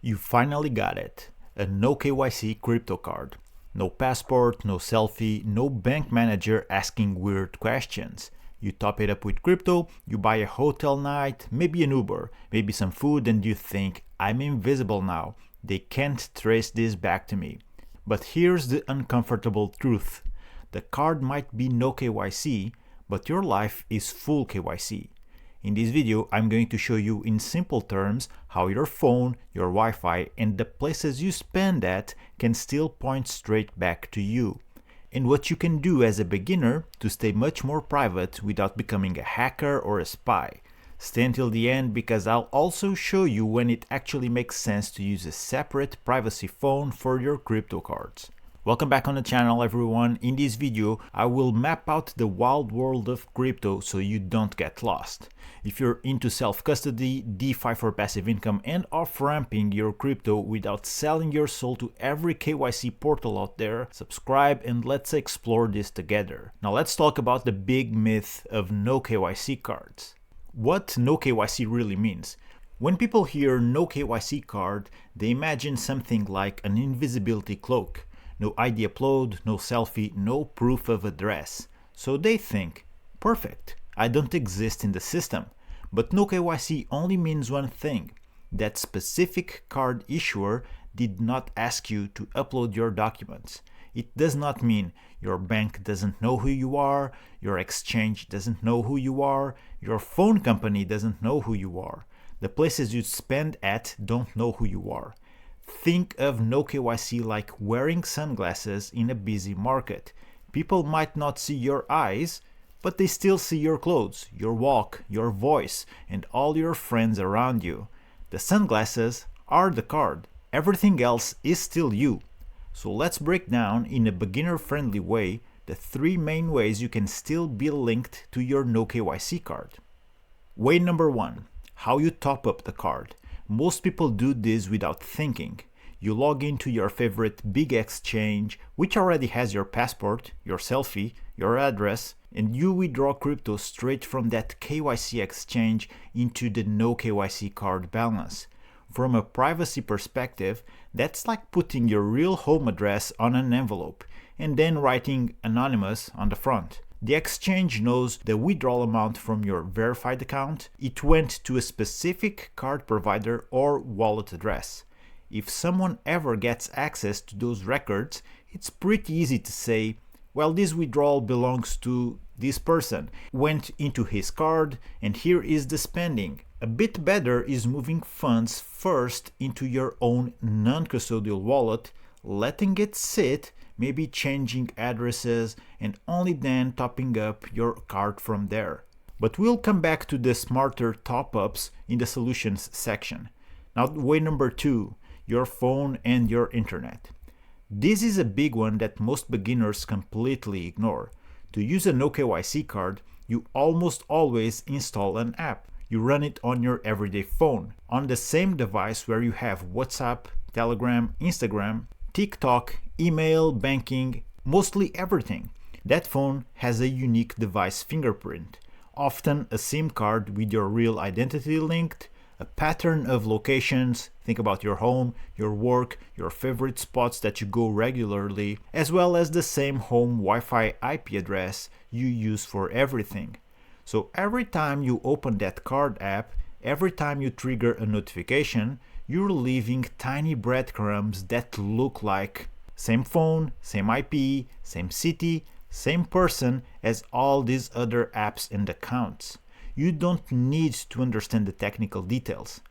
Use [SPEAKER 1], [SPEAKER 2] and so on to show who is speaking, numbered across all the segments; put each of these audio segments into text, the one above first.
[SPEAKER 1] You finally got it. A no KYC crypto card. No passport, no selfie, no bank manager asking weird questions. You top it up with crypto, you buy a hotel night, maybe an Uber, maybe some food, and you think, I'm invisible now. They can't trace this back to me. But here's the uncomfortable truth. The card might be no KYC, but your life is full KYC. In this video, I'm going to show you in simple terms how your phone, your Wi-Fi, and the places you spend at can still point straight back to you. And what you can do as a beginner to stay much more private without becoming a hacker or a spy. Stay until the end because I'll also show you when it actually makes sense to use a separate privacy phone for your crypto cards. Welcome back on the channel, everyone. In this video, I will map out the wild world of crypto so you don't get lost. If you're into self-custody, DeFi for passive income, and off-ramping your crypto without selling your soul to every KYC portal out there, subscribe and let's explore this together. Now let's talk about the big myth of no KYC cards. What no KYC really means. When people hear no KYC card, they imagine something like an invisibility cloak. No ID upload, no selfie, no proof of address. So they think, perfect, I don't exist in the system. But no KYC only means one thing. That specific card issuer did not ask you to upload your documents. It does not mean your bank doesn't know who you are, your exchange doesn't know who you are, your phone company doesn't know who you are. The places you spend at don't know who you are. Think of no KYC like wearing sunglasses in a busy market. People might not see your eyes, but they still see your clothes, your walk, your voice, and all your friends around you. The sunglasses are the card. Everything else is still you. So let's break down in a beginner-friendly way the three main ways you can still be linked to your no KYC card. Way number one, how you top up the card. Most people do this without thinking. You log into your favorite big exchange, which already has your passport, your selfie, your address, and you withdraw crypto straight from that KYC exchange into the no KYC card balance. From a privacy perspective, that's like putting your real home address on an envelope and then writing anonymous on the front. The exchange knows the withdrawal amount from your verified account. It went to a specific card provider or wallet address. If someone ever gets access to those records, it's pretty easy to say, well, this withdrawal belongs to this person, went into his card, and here is the spending. A bit better is moving funds first into your own non-custodial wallet, letting it sit, maybe changing addresses, and only then topping up your card from there. But we'll come back to the smarter top-ups in the solutions section. Now, way number two, your phone and your internet. This is a big one that most beginners completely ignore. To use a no KYC card, you almost always install an app. You run it on your everyday phone, on the same device where you have WhatsApp, Telegram, Instagram, TikTok, email, banking, mostly everything. That phone has a unique device fingerprint, often a SIM card with your real identity linked, a pattern of locations, think about your home, your work, your favorite spots that you go regularly, as well as the same home Wi-Fi IP address you use for everything. So every time you open that card app, every time you trigger a notification, you're leaving tiny breadcrumbs that look like same phone, same IP, same city, same person as all these other apps and accounts. You don't need to understand the technical details.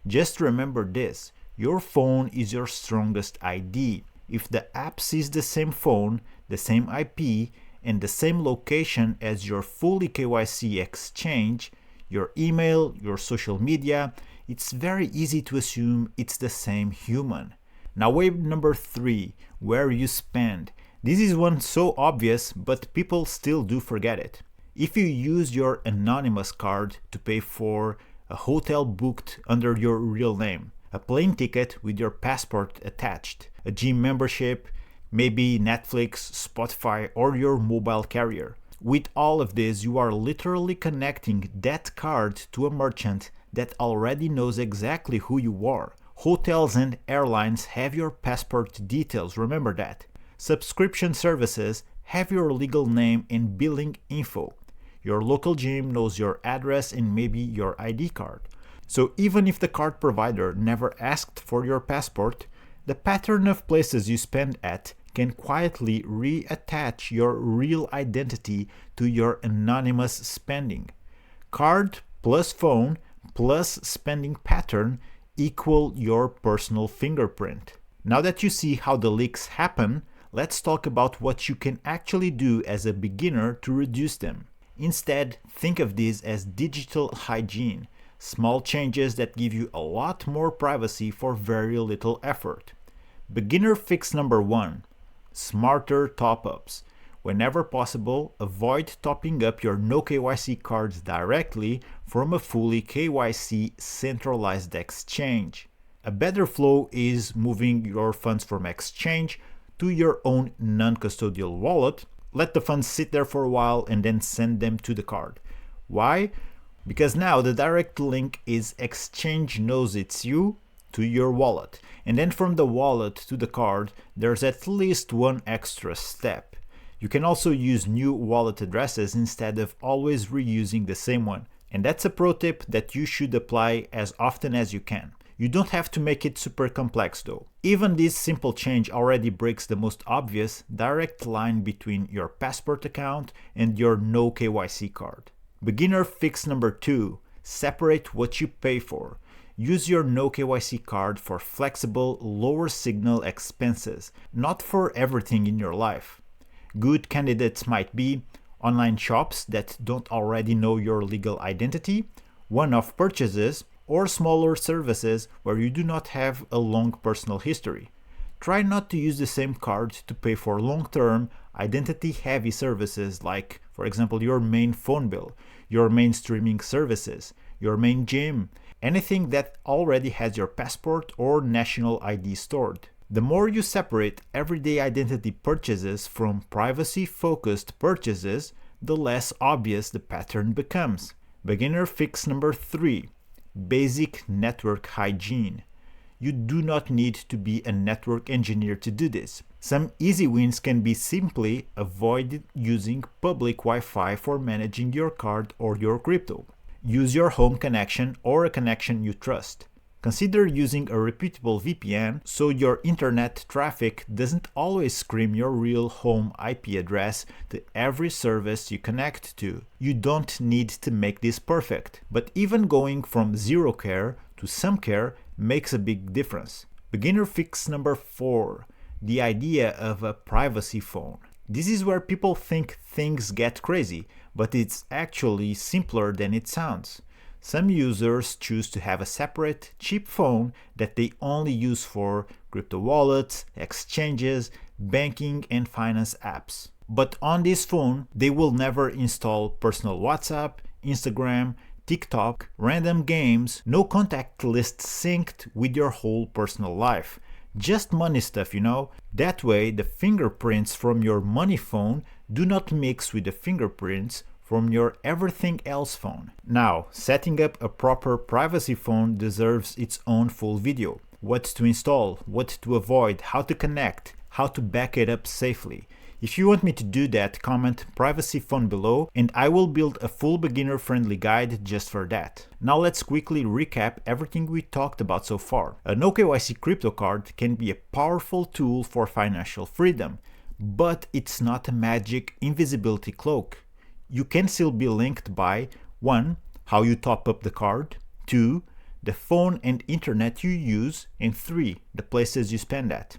[SPEAKER 1] Just remember this, your phone is your strongest ID. If the app sees the same phone, the same IP, and the same location as your fully KYC exchange, your email, your social media, it's very easy to assume it's the same human. Now way number three, where you spend. This is one so obvious, but people still do forget it. If you use your anonymous card to pay for a hotel booked under your real name, a plane ticket with your passport attached, a gym membership, maybe Netflix, Spotify, or your mobile carrier. With all of this, you are literally connecting that card to a merchant that already knows exactly who you are, Hotels and airlines have your passport details, remember that. Subscription services have your legal name and billing info. Your local gym knows your address and maybe your ID card. So even if the card provider never asked for your passport, the pattern of places you spend at can quietly reattach your real identity to your anonymous spending. Card plus phone plus spending pattern equal your personal fingerprint. Now that you see how the leaks happen, let's talk about what you can actually do as a beginner to reduce them. Instead, think of this as digital hygiene, small changes that give you a lot more privacy for very little effort. Beginner fix number 1: smarter top-ups. Whenever possible, avoid topping up your No KYC cards directly from a fully KYC centralized exchange. A better flow is moving your funds from exchange to your own non-custodial wallet. Let the funds sit there for a while and then send them to the card. Why? Because now the direct link is exchange knows it's you to your wallet, and then from the wallet to the card there's at least one extra step. You can also use new wallet addresses instead of always reusing the same one, and that's a pro tip that you should apply as often as you can. You don't have to make it super complex though. Even this simple change already breaks the most obvious direct line between your passport account and your No KYC card. Beginner fix number 2: separate what you pay for. Use your No KYC card for flexible, lower signal expenses, not for everything in your life. Good candidates might be online shops that don't already know your legal identity, one-off purchases, or smaller services where you do not have a long personal history. Try not to use the same card to pay for long-term, identity-heavy services like, for example, your main phone bill, your main streaming services, your main gym, anything that already has your passport or national ID stored. The more you separate everyday identity purchases from privacy-focused purchases, the less obvious the pattern becomes. Beginner fix number 3: basic network hygiene. You do not need to be a network engineer to do this. Some easy wins can be simply avoid using public Wi-Fi for managing your card or your crypto. Use your home connection or a connection you trust. Consider using a reputable VPN so your internet traffic doesn't always scream your real home IP address to every service you connect to. You don't need to make this perfect, but even going from zero care to some care makes a big difference. Beginner fix number 4: the idea of a privacy phone. This is where people think things get crazy, but it's actually simpler than it sounds. Some users choose to have a separate, cheap phone that they only use for crypto wallets, exchanges, banking, and finance apps. But on this phone, they will never install personal WhatsApp, Instagram, TikTok, random games, no contact lists synced with your whole personal life. Just money stuff, you know? That way, the fingerprints from your money phone do not mix with the fingerprints from your everything else phone. Now, setting up a proper privacy phone deserves its own full video. What to install, what to avoid, how to connect, how to back it up safely. If you want me to do that, comment privacy phone below and I will build a full beginner-friendly guide just for that. Now let's quickly recap everything we talked about so far. A No KYC crypto card can be a powerful tool for financial freedom, but it's not a magic invisibility cloak. You can still be linked by 1. How you top up the card, 2. The phone and internet you use, and 3. The places you spend at.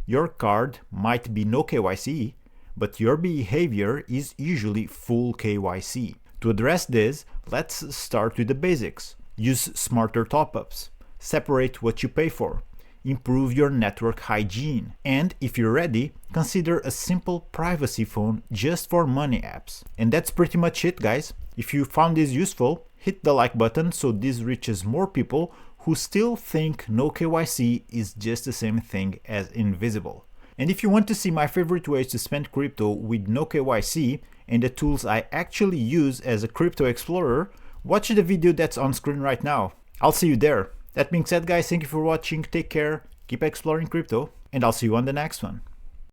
[SPEAKER 1] Your card might be no KYC, but your behavior is usually full KYC. To address this, let's start with the basics. Use smarter top-ups. Separate what you pay for. Improve your network hygiene. And if you're ready, consider a simple privacy phone just for money apps. And that's pretty much it, guys. If you found this useful, hit the like button so this reaches more people who still think no KYC is just the same thing as invisible. And if you want to see my favorite ways to spend crypto with no KYC and the tools I actually use as a crypto explorer, watch the video that's on screen right now. I'll see you there. That being said, guys, thank you for watching, take care, keep exploring crypto, and I'll see you on the next one.